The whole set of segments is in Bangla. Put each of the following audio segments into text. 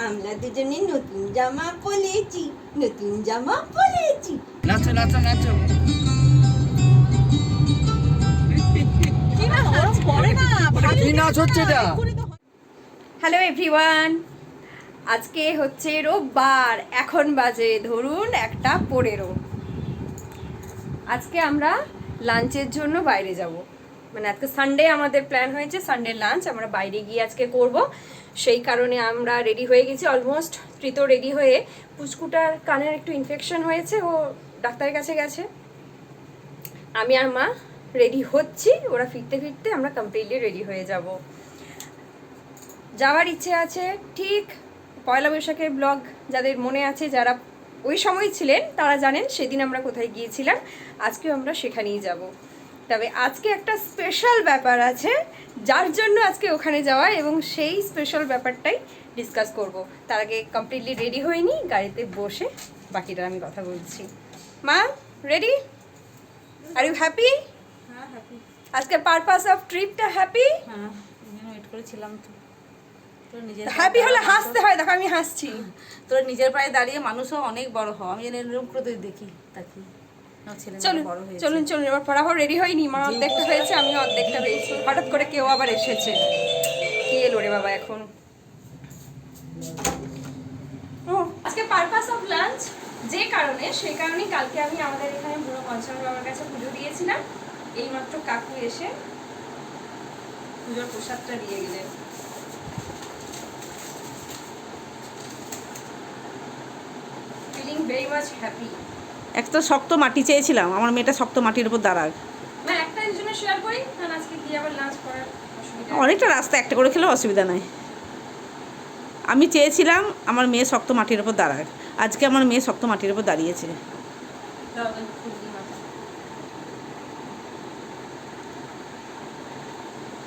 আমরা দুজনে নতুন জামা পরেছি, নতুন জামা পরেছি। নাচো নাচো নাচো। কি নাচ হচ্ছে এটা? হ্যালো এভরিওয়ান, আজকে হচ্ছে রোববার, এখন বাজে ধরুন 1:15। আজকে আমরা লাঞ্চের জন্য বাইরে যাব, মানে আজকে সানডে আমাদের প্ল্যান হয়েছে সানডে লাঞ্চ আমরা বাইরে গিয়ে আজকে করব। সেই কারণে আমরা রেডি হয়ে গেছি অলমোস্ট। প্রীত রেডি হয়ে, পুচকুটার কানের একটু ইনফেকশন হয়েছে, ও ডাক্তারের কাছে গেছে। আমি আর মা রেডি হচ্ছি, ওরা ফিরতে ফিরতে আমরা কমপ্লিটলি রেডি হয়ে যাব। যাওয়ার ইচ্ছে আছে ঠিক পয়লা বৈশাখের ব্লগ যাদের মনে আছে, যারা ওই সময় ছিলেন তারা জানেন সেদিন আমরা কোথায় গিয়েছিলাম। আজকেও আমরা সেখানেই যাব। তবে আজকে একটা স্পেশাল ব্যাপার আছে যার জন্য আজকে ওখানে যাওয়া, এবং সেই স্পেশাল ব্যাপারটাই ডিসকাস করব। তার আগে কমপ্লিটলি রেডি হয়নি, গাড়িতে বসে বাকিটা আমি কথা বলছি। মা রেডি? Are you happy? হ্যাঁ হ্যাপি। আজকে পারপাস অফ ট্রিপটা হ্যাপি? হ্যাঁ, ওয়েট করেছিলাম তো। তোর নিজের হ্যাপি হলে হাসতে হয়, দেখো আমি হাসছি। তোর নিজের পায়ে দাঁড়িয়ে মানুষও অনেক বড় হয়। আমি যেন এরকম করে তুই দেখি তাকি চলুন বড় হয়েছে। চলুন চলুন, এবার পড়াও রেডি হয়নি, মা অর্ধেকটা হয়েছে, আমি অর্ধেকটা হয়েছি। হঠাৎ করে কেউ আবার এসেছে। কি এলো রে বাবা এখন? ও আজকে পারপাস অফ লাঞ্চ যে কারণে, সেই কারণেই কালকে আমি আমাদের এখানে বুড়ো পঞ্চানন বাবার কাছে পুজো দিয়েছিলাম। এইমাত্র কাকু এসে পুজোর প্রসাদটা দিয়ে গেলেন। Feeling very much happy. এক তো শক্ত মাটি চেয়েছিলাম, আমার মেয়েটা শক্ত মাটির উপর দাঁড়াক। না একটা জন্য শেয়ার করি, কারণ আজকে কি আবার লাঞ্চ করার অসুবিধা। অনেকটা রাস্তা একটা করে খেলেও অসুবিধা নাই। আমি চেয়েছিলাম আমার মেয়ে শক্ত মাটির উপর দাঁড়াক, আজকে আমার মেয়ে শক্ত মাটির উপর দাঁড়িয়েছে।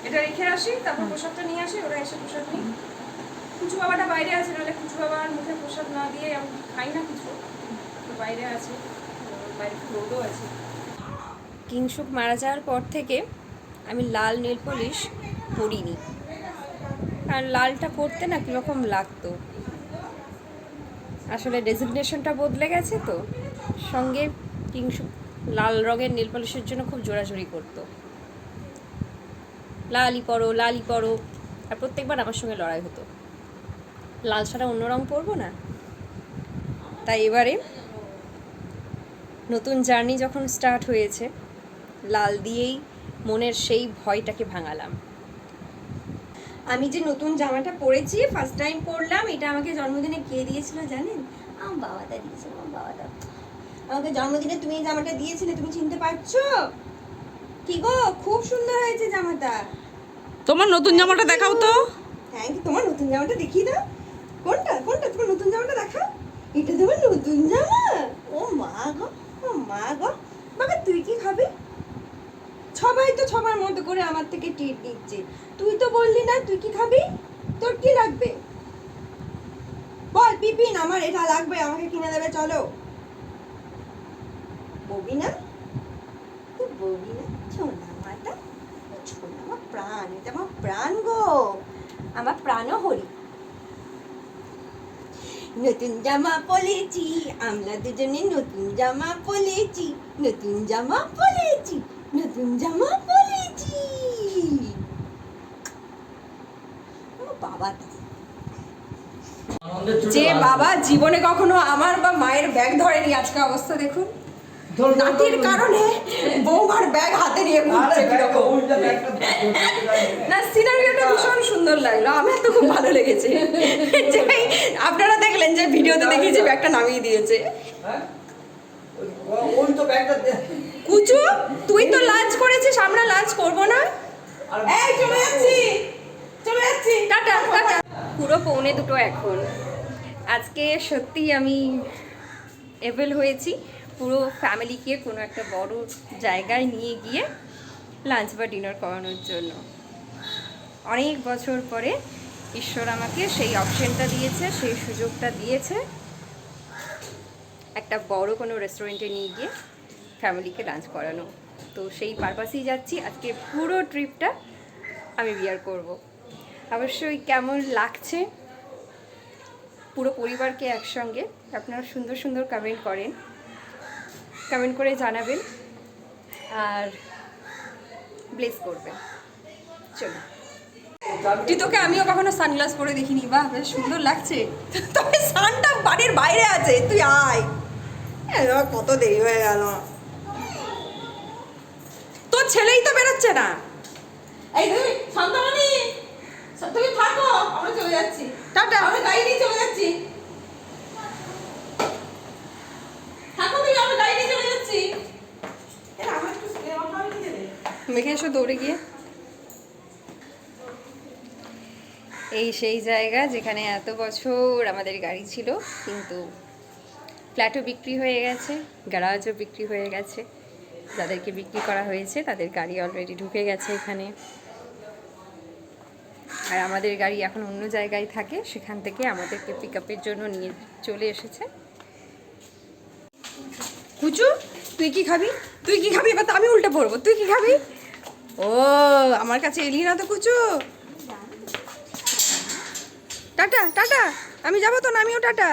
এটা রেখে আসি, তারপর প্রসাদটা নিয়ে আসি, ওরা এসে প্রসাদ নিই। কুচু বাবাটা বাইরে আছে, নাহলে কুচু বাবার মুখে প্রসাদ না দিয়ে আমি খাই না কিছু, তো বাইরে আছে, বাইরে রোদও আছে। কিংশুক মারা যাওয়ার পর থেকে আমি লাল নেল পলিশ পরিনি, কারণ লালটা পরতে না কীরকম লাগতো। আসলে ডেজিগনেশনটা বদলে গেছে, তো সঙ্গে কিংশুক লাল রঙের নেল পলিশের জন্য খুব জোরাজোরি করতো, লালই পরো লালই পরো, আর প্রত্যেকবার আমার সঙ্গে লড়াই হতো, লাল ছাড়া অন্য রঙ পরবো না। তাই এবারে নতুন জার্নি যখন স্টার্ট হয়েছে, লাল দিয়েই মনের সেই ভয়টাকে ভাঙালাম। আমি যে নতুন জামাটা পরেছি, ফার্স্ট টাইম পরলাম, এটা আমাকে জন্মদিনে কে দিয়েছিল জানেন? আমার বাবাটা দিয়েছিল। আমার বাবাটা আমাকে জন্মদিনে তুমি এই জামাটা দিয়েছিলে, তুমি চিনতে পারছো? কি গো, খুব সুন্দর হয়েছে জামাটা। তোমার নতুন জামাটা দেখাও তো। হ্যাঁ, তোমার নতুন জামাটা দেখিয়ে দাও। কোনটা কোনটা তোমার নতুন জামাটা দেখাও। এটা তোমার নতুন জামা? ও মা গো, ও মা গো। বাবা তুই কি খাবি? সবাই তো সবার মতো করে আমার থেকে ট্রিট নিচ্ছে, তুই তো বললি না তুই কি খাবি? তোর কি লাগবে বল? পিপিন আমার এটা লাগবে, আমাকে কিনে দেবে, চলো। বলবি না? তুই বলবি না? ছোনা মাটা, ছোনা আমার প্রাণ, এটা আমার প্রাণ গো, আমার প্রাণও হরি। নতুন জামা পরেছি, আমরা দুজনে নতুন জামা পরেছি, নতুন জামা পরেছি, নতুন জামা পরেছি। বাবা, যে বাবা জীবনে কখনো আমার বা মায়ের ব্যাগ ধরেনি, আজকে অবস্থা দেখুন। নাতির কারণে বৌমার ব্যাগ হাতে নিয়ে ঘুরছে কিরকম। না, সিনারিওটা ভীষণ সুন্দর লাগলো, আমার তো খুব ভালো লেগেছে। যে আপনারা দেখলেন যে ভিডিওতে দেখিয়েছি ব্যাগটা নামিয়ে দিয়েছে। কুচু তুই তো লাঞ্চ করেছিস, আমরা লাঞ্চ করবো না? এই চলে যাচ্ছি, চলে যাচ্ছি, টাটা টাটা। পুরো 1:45 এখন। আজকে সত্যি আমি এভেল হয়েছি পুরো ফ্যামিলিকে কোনো একটা বড় জায়গায় নিয়ে গিয়ে লাঞ্চ বা ডিনার করানোর জন্য। অনেক বছর পরে ঈশ্বর আমাকে সেই অপশনটা দিয়েছে, সেই সুযোগটা দিয়েছে, একটা বড় কোনো রেস্টুরেন্টে নিয়ে গিয়ে ফ্যামিলিকে লাঞ্চ করানো। তো সেই পারপাসেই যাচ্ছি। আজকে পুরো ট্রিপটা আমি বিয়ার করব। অবশ্যই কেমন লাগছে পুরো পরিবারকে একসঙ্গে। আপনারা সুন্দর সুন্দর কমেন্ট করেন, কমেন্ট করে জানাবেন আর ব্লেস করবেন। চলো, তোকে আমিও কখনো সানগ্লাস পরে দেখিনি। বাহ, বেশ সুন্দর লাগছে। তবে সানটা বাড়ির বাইরে আছে, তুই আয়। কত দেরি হয়ে গেল, তোর ছেলেই তো বেরোচ্ছে না। এই তুমি শান্তমণি, তুমি থাকো, আমরা চলে যাচ্ছি। টাটা। আমরা গাড়ি নিয়ে চলে যাচ্ছি। থাকো তুমি, আমরা গাড়ি নিয়ে চলে যাচ্ছি। এটা আমার একটু সিনেমা হল নিয়ে দে। মেখে এসো দৌড়ে গিয়ে। এই সেই জায়গা যেখানে এত বছর আমাদের গাড়ি ছিল, কিন্তু ফ্ল্যাটও বিক্রি হয়ে গেছে, গ্যারাজও বিক্রি হয়ে গেছে। যাদেরকে বিক্রি করা হয়েছে তাদের গাড়ি অলরেডি ঢুকে গেছে এখানে, আর আমাদের গাড়ি এখন অন্য জায়গায় থাকে, সেখান থেকে আমাদেরকে পিক আপের জন্য নিয়ে চলে এসেছে। কুচু, তুই কি খাবি? তুই কি খাবি? এবার তো আমি উল্টে পড়বো। তুই কি খাবি? ও, আমার কাছে এলি না তো কুচু। টাটা টাটা, আমি যাবো তো না, আমিও টাটা।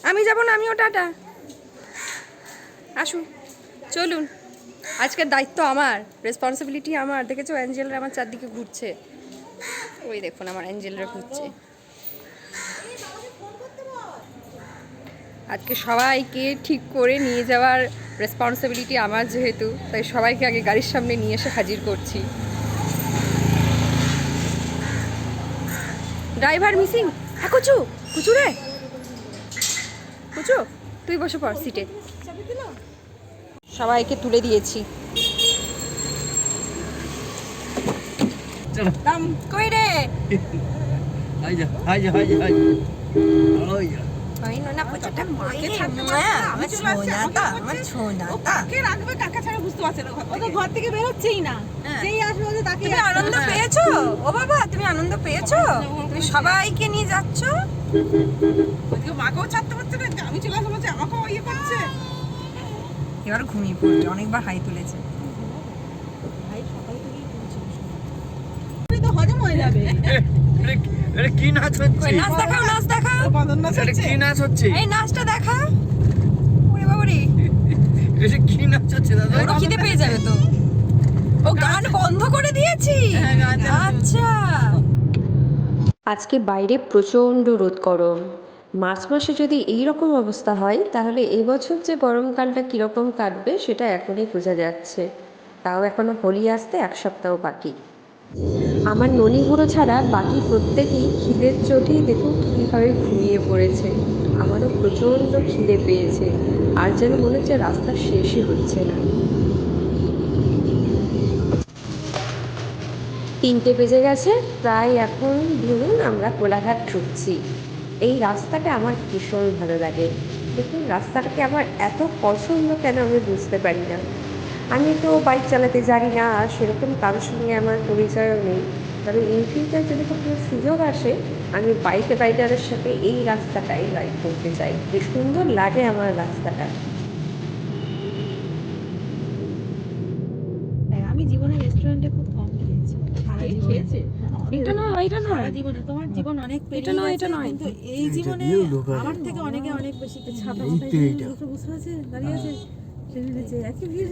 আমি যাবো না, আমিও টাটা। আসুন, চলুন, আজকের দায়িত্ব আমার, রেসপন্সিবিলিটি আমার। দেখেছো অ্যাঞ্জেলরা আমার চারদিকে ঘুরছে, ওই দেখুন আমার অ্যাঞ্জেলরা ঘুরছে। আজকে সবাইকে ঠিক করে নিয়ে যাওয়ার রেসপন্সিবিলিটি আমার, যেহেতু তাই সবাইকে আগে গাড়ির সামনে নিয়ে এসে হাজির করছি। Driver missing. হ্যাঁ কুচু, কুচু রে, কুচু তুই বসে পড় সিটে। সবাইকে তুলে দিয়েছি। চলো কই রে? হাই যা হাই যা হাই যা হাই ওই যা। ওই না পচাটা মাকে আমার সোনাটা, আমার সোনাটা। কাকে রাখবে, কাকে ছাড়া বুঝতে পারছে না। ও তো ঘর থেকে বেরোচ্ছেই না, সেই আসবে ওদের তাকে। তুমি আনন্দ পেয়েছো? ও বাবা, তুমি আনন্দ পেয়েছো? তুমি সবাইকে নিয়ে যাচ্ছো? ওদিকে মাকেও ছাড়তে পারছে না, আমি চলে আসবো বলছে, আমাকেও ইয়ে করছে। এবার ঘুমিয়ে পড়বে, অনেকবার হাই তুলেছে। তো হজম হয়ে যাবে। এটা কি নাচ হচ্ছে? নাচ দেখাও, নাচ দেখাও। বাঁধন না এটা কি নাচ হচ্ছে? এই নাচটা দেখা। ওরে বাবা রে, এটা কি নাচ হচ্ছে দাদা? ওর খিদে পেয়ে যাবে তো। ও গান বন্ধ করে দিয়েছি। আচ্ছা। আজকে বাইরে প্রচণ্ড রোদ গরম। মার্চ মাসে যদি এই রকম অবস্থা হয়, তাহলে এবছর যে গরমকালটা কীরকম কাটবে সেটা এখনই বোঝা যাচ্ছে। তাও এখনও হোলি আসতে 1 সপ্তাহ বাকি। আমার ননিগুলো ছাড়া বাকি প্রত্যেকেই খিদের চোটেই দেখুন কীভাবে ঘুমিয়ে পড়েছে। আমারও প্রচণ্ড খিদে পেয়েছে, আর যেন মনে হচ্ছে রাস্তা শেষই হচ্ছে না। 3টে বেজে গেছে, প্রায় এখন ধরুন আমরা কোলাঘাট ঢুকছি। এই রাস্তাটা আমার ভীষণ ভালো লাগে। দেখুন রাস্তাটাকে আমার এত পছন্দ কেন আমি বুঝতে পারি না। আমি তো বাইক চালাতে জানি না, আর সেরকম কারোর সঙ্গে আমার পরিচয়ও নেই। তবে ইন ফিউচার যদি কখনো সুযোগ আসে, আমি বাইকে রাইডারের সাথে এই রাস্তাটাই রাইড করতে চাই। বেশ সুন্দর লাগে আমার রাস্তাটা। আমি জীবনে রেস্টুরেন্টে খুব কম খেয়েছি। খেয়েছে? এটা নয়, এটা নয়। জীবনে তোমার জীবন অনেক এটা নয়, এটা নয়। কিন্তু এই জীবনে আমার থেকে অনেকে অনেক বেশি ছাতা বসে আছে, দাঁড়িয়ে আছে, একই ভিড়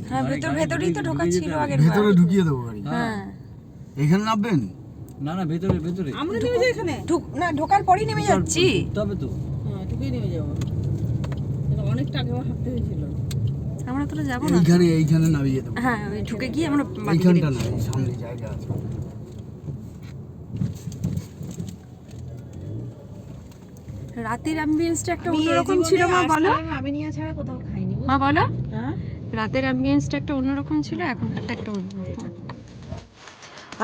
হ্যাঁ, ভেতরেই তো ঢোকা ছিল আগের বার। ভেতরে ঢুকিয়ে দেবো গাড়ি। হ্যাঁ, এখানে নামবেন? না না, ভেতরে ভেতরে। আমরা নেমে যাই এখানে। না ঢোকার পরই নেমে যাচ্ছি। তবে তো হ্যাঁ, ঢুকে নেমে যাবো। অনেকটা আগে আমার হাঁটতে হয়েছিল। আমরা তো যাবো না। এইখানে নামিয়ে দেবো। হ্যাঁ, ওই ঢুকে গিয়ে আমরা এইখানটা না, সামনে জায়গা আছে। রাতের অ্যাম্বিয়েন্সটা একটা অন্যরকম ছিল। মা বলো, আমি নিয়ে ছাড়া কোথাও খাইনি। মা বলো, হ্যাঁ, রাতের অ্যাম্বিয়েন্সটা একটা অন্যরকম ছিল, এখনকারটা একটা অন্যরকম।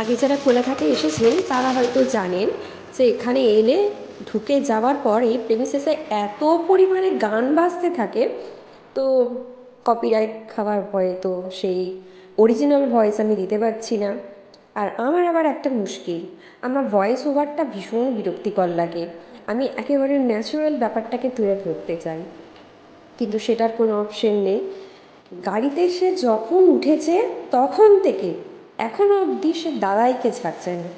আগে যারা কোলাঘাটে এসেছেন তারা হয়তো জানেন যে এখানে এলে ঢুকে যাওয়ার পর এই প্রেমিসেসে এত পরিমাণে গান বাজতে থাকে, তো কপিরাইট খাওয়ার ভয়ে তো সেই অরিজিনাল ভয়েস আমি দিতে পারছি না। আর আমার আবার একটা মুশকিল, আমার ভয়েস ওভারটা ভীষণ বিরক্তিকর লাগে। আমি একেবারে ন্যাচারাল ব্যাপারটাকে তুলে ধরতে চাই, কিন্তু সেটার কোনো অপশন নেই। গাড়িতে সে যখন উঠেছে তখন থেকে এখনও অবধি সে দাদাইকে ছাড়ছে না।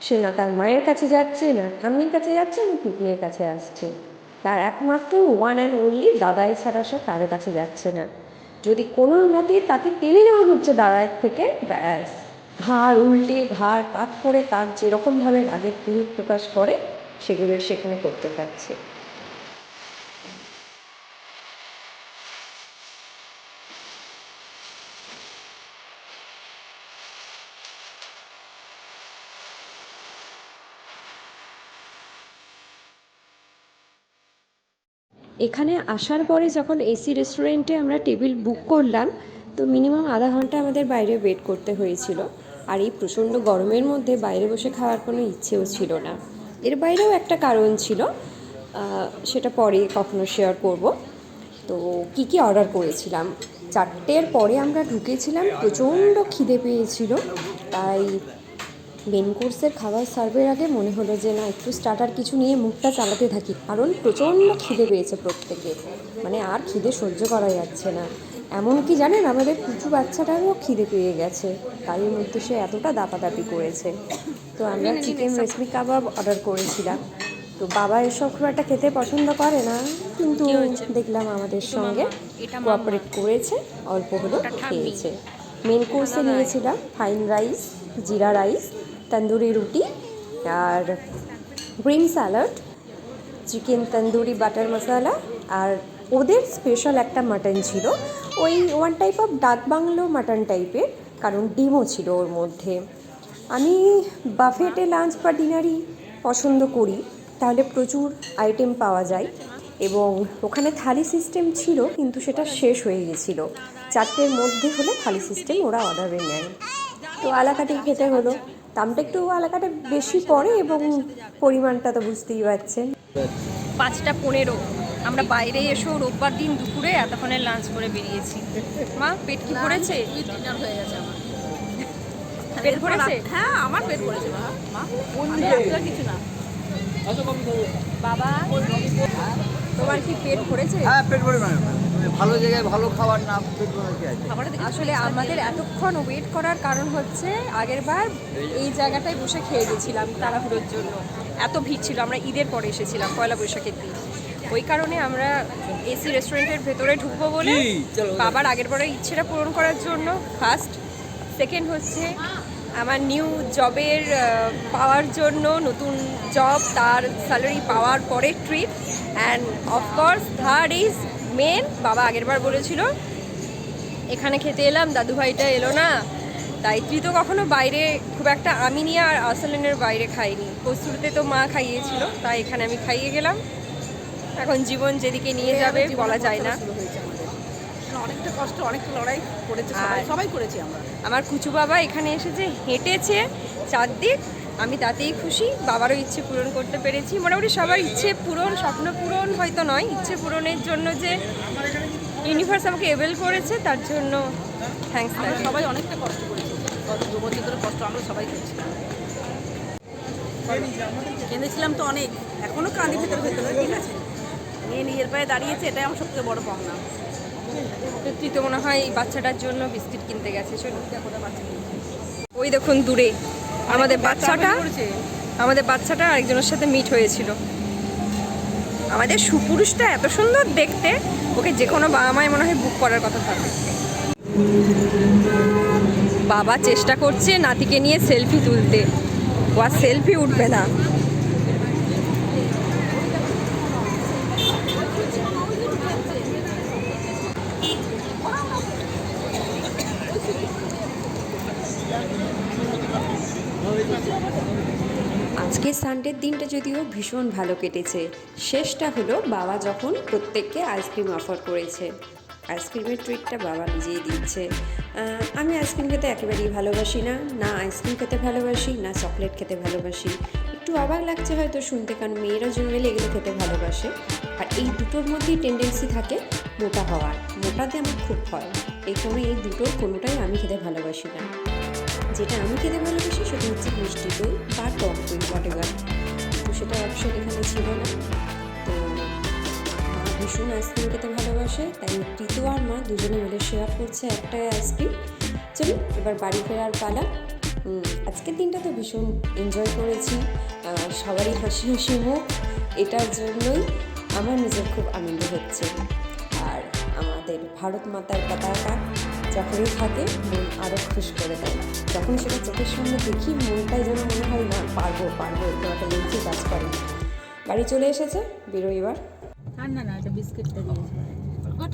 সে না তার মায়ের কাছে যাচ্ছে, না ঠাম্মির কাছে যাচ্ছে, না পিকনিকের কাছে আসছে। তার একমাত্র ওয়ান অ্যান্ড অনলি দাদাই ছাড়া সে কারোর কাছে যাচ্ছে না। যদি কোনো মতে তাকে টেনে নেওয়া হচ্ছে দাদার থেকে, ব্যাস ঘাড় উল্টে ঘাড় কাত করে তার যেরকমভাবে রাগের প্রকাশ করে সেগুলো সেখানে করতে পারছে। এখানে আসার পরে যখন এসি রেস্টুরেন্টে আমরা টেবিল বুক করলাম, তো মিনিমাম আধা ঘন্টা আমাদের বাইরে ওয়েট করতে হয়েছিল। আর এই প্রচণ্ড গরমের মধ্যে বাইরে বসে খাওয়ার কোনো ইচ্ছেও ছিল না। এর বাইরেও একটা কারণ ছিল, সেটা পরে কখনো শেয়ার করব। তো কী কী অর্ডার করেছিলাম, 4টের পরে আমরা ঢুকেছিলাম, প্রচণ্ড খিদে পেয়েছিল। তাই মেন কোর্সের খাবার সার্ভের আগে মনে হলো যে না, একটু স্টার্টার কিছু নিয়ে মুখটা চালাতে থাকি, কারণ প্রচণ্ড খিদে পেয়েছে প্রত্যেকে, মানে আর খিদে সহ্য করা যাচ্ছে না। এমনকি জানেন, আমাদের কুচু বাচ্চাটারও খিদে পেয়ে গেছে, তারই মধ্যে সে এতটা দাপাদাপি করেছে। তো আমরা চিকেন রেশমি কাবাব অর্ডার করেছিলাম। তো বাবা এসব খুব একটা খেতে পছন্দ করে না, কিন্তু দেখলাম আমাদের সঙ্গে কোঅপারেট করেছে, অল্প হলেও খেয়েছে। মেন কোর্সে নিয়েছিলাম fine rice, jeera rice, tandoori রুটি আর green salad, chicken tandoori butter masala, আর ওদের স্পেশাল একটা মাটন ছিল, ওই one type of dak bungalow mutton টাইপের, কারণ ডিমও ছিল ওর মধ্যে। আমি বাফেটে লাঞ্চ বা ডিনারই পছন্দ করি, তাহলে প্রচুর আইটেম পাওয়া যায়, এবং ওখানে থালি সিস্টেম ছিল, কিন্তু সেটা শেষ হয়ে গেছিলো। 4টের মধ্যে হলে থালি সিস্টেম ওরা অর্ডারে নেয়। তো আলাকাটেই খেতে হলো, দামটা একটু আলাকাটে বেশি পড়ে, এবং পরিমাণটা তো বুঝতেই পারছেন। 5টা 15 আমরা বাইরে এসেও রোববার দিন দুপুরে এতক্ষণে লাঞ্চ করে বেরিয়েছি। মা পেট কি ভরেছে? ডিনার হয়ে গেছে আমার। পেট ভরেছে? হ্যাঁ, আমার পেট ভরেছে মা, কিছু না। বাবা, তোমার কি পেট ভরেছে? হ্যাঁ, পেট ভরে মানে ভালো জায়গায় ভালো খাবার না পেট ভরে কি আছে? আসলে আমাদের এতক্ষণ ওয়েট করার কারণ হচ্ছে, আগেরবার এই জায়গাটায় বসে খেয়ে গেছিলাম তাড়াহুড়োর জন্য, এত ভিড় ছিল। আমরা ঈদের পরে এসেছিলাম, পয়লা বৈশাখের দিন, ওই কারণে আমরা এসি রেস্টুরেন্টের ভেতরে ঢুকবো বলে বাবার আগের পরে ইচ্ছেটা পূরণ করার জন্য ফার্স্ট। সেকেন্ড হচ্ছে আমার নিউ জবের পাওয়ার জন্য, নতুন জব, তার স্যালারি পাওয়ার পরে treat. And of course third is main, বাবা আগেরবার বলেছিল এখানে খেতে এলাম, দাদুভাইটা এলো না, তাই তুই তো কখনো বাইরে খুব একটা, আমি নিয়ে আর আসলেনের বাইরে খাইনি। কস্তুরিতে তো মা খাইয়েছিল, তাই এখানে আমি খাইয়ে গেলাম। এখন জীবন যেদিকে নিয়ে যাবে বলা যায় না। অনেকটা কষ্ট, অনেকটা লড়াই করেছে, সবাই করেছি আমরা। আমার কুচু বাবা এখানে এসেছে, হেঁটেছে চারদিক, আমি তাতেই খুশি। বাবারও ইচ্ছে পূরণ করতে পেরেছি, মোটামুটি সবার ইচ্ছে পূরণ, স্বপ্ন পূরণ হয়তো নয়, ইচ্ছে পূরণের জন্য যে ইউনিভার্স আমাকে এবেল করেছে, তার জন্য থ্যাঙ্কস। সবাই অনেকটা কষ্ট করেছি, গত 2 বছর ধরে কষ্ট আমরা সবাই করছি। কেঁদেছিলাম তো অনেক, এখনও কাঁদি ভেতরে ভেতরে, ঠিক আছে। মেয়ে নিজের পায়ে দাঁড়িয়েছে, এটাই আমার সবথেকে বড় পাওনা। তুই তো মনে হয় বাচ্চাটার জন্য বিস্কিট কিনতে গেছে। ওই দেখুন দূরে আমাদের বাচ্চাটা আরেকজনের সাথে মিট হয়েছিল। আমাদের সুপুরুষটা এত সুন্দর দেখতে, ওকে যে কোনো বাবা মায় মনে হয় বুক করার কথা থাকে। বাবা চেষ্টা করছে নাতিকে নিয়ে সেলফি তুলতে, ও আর সেলফি উঠবে না। আজকে সানডের দিনটা যদিও ভীষণ ভালো কেটেছে। শেষটা হলো বাবা যখন প্রত্যেককে আইসক্রিম অফার করেছে, আইসক্রিমের ট্রিটটা বাবা নিজেই দিচ্ছে। আমি আইসক্রিম খেতে একেবারেই ভালোবাসি না, না আইসক্রিম খেতে ভালোবাসি, না চকলেট খেতে ভালোবাসি। একটু অবাক লাগছে হয়তো শুনতে, কারণ মেয়েরা জেনারেলি এগুলো খেতে ভালোবাসে। আর এই দুটোর মধ্যেই টেন্ডেন্সি থাকে মোটা হওয়ার, মোটাতে আমার খুব ভয়। এই কারণে এই দুটোর কোনোটাই আমি খেতে ভালোবাসি না। যেটা আমি খেতে ভালোবাসি সেটা হচ্ছে মিষ্টি দই বা টক দই, হোয়াটএভার। তো সেটা অপশন এখানে ছিল না। তো মা ভীষণ আইসক্রিম খেতে ভালোবাসে, তাই প্রীতু আর মা দুজনে মিলে শেয়ার করছে একটাই আইসক্রিম। চলুন এবার বাড়ি ফেরার পালা। আজকের দিনটা তো ভীষণ এনজয় করেছি, সবারই হাসি হাসি মুখ, এটার জন্যই আমার নিজের খুব আনন্দ হচ্ছে। আর আমাদের ভারত মাতার পতাকা যখনই থাকে মন আরও খুশ করে দেয়। যখন সেটা চোখের সামনে দেখি মনটাই যেন মনে হয় না পারবো পারবো, একটু একটা এনজি কাজ করে। বাড়ি চলে এসেছে, বেরোই এবার। ঠান্ডা না, এটা বিস্কিটটা দিয়েছি।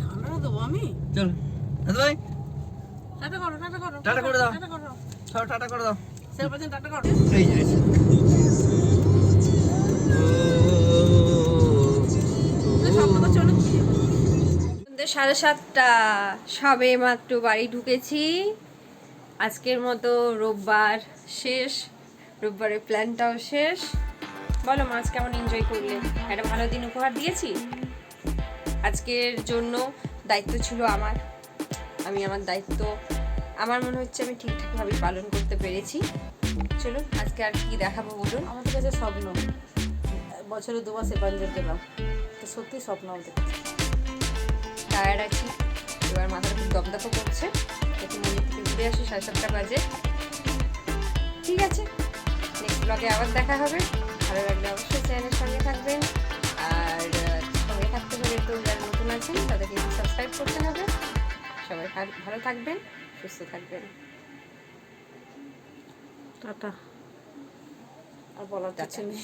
ঠান্ডা দেবো আমি? চল দাদু ভাই টাটা করো, টাটা করো, টাটা করে দাও। টাটা করো, সব টাটা করে দাও। সেলফাদিন টাটা করো। এই যে শব্দ করছে অনেক। সন্ধ্যে 7:30 সবে মাত্র বাড়ি ঢুকেছি। আজকের মতো রোববার শেষ, রোববারের প্ল্যানটাও শেষ। বলো মাছ কেমন এনজয় করলে? একটা ভালো দিন উপহার দিয়েছি। আজকের জন্য দায়িত্ব ছিল আমার, আমি আমার দায়িত্ব আমার মনে হচ্ছে আমি ঠিকঠাকভাবে পালন করতে পেরেছি। চলুন আজকে আর কি দেখাবো বলুন। আমাদের কাছে স্বপ্ন, বছরে 2 মাস এপাঞ্জের গেলাম, তো সত্যি স্বপ্ন আমাদের কাছে। টায়ার্ড আছি, এবার মাথাটা খুব দপদপ করছে। একটু মন্দির থেকে ঘুরে আসি, 7:30 বাজে। ঠিক আছে, নেক্সট ব্লগে আবার দেখা হবে। ভালো লাগলে অবশ্যই চ্যানেলের সঙ্গে থাকবেন। আর সঙ্গে থাকতে হলে তো যারা নতুন আছেন তাদেরকে সাবস্ক্রাইব করতে হবে। সবাই ভালো থাকবেন, সুস্থ থাকবেন। টাটা। আর বলার কিছু নেই।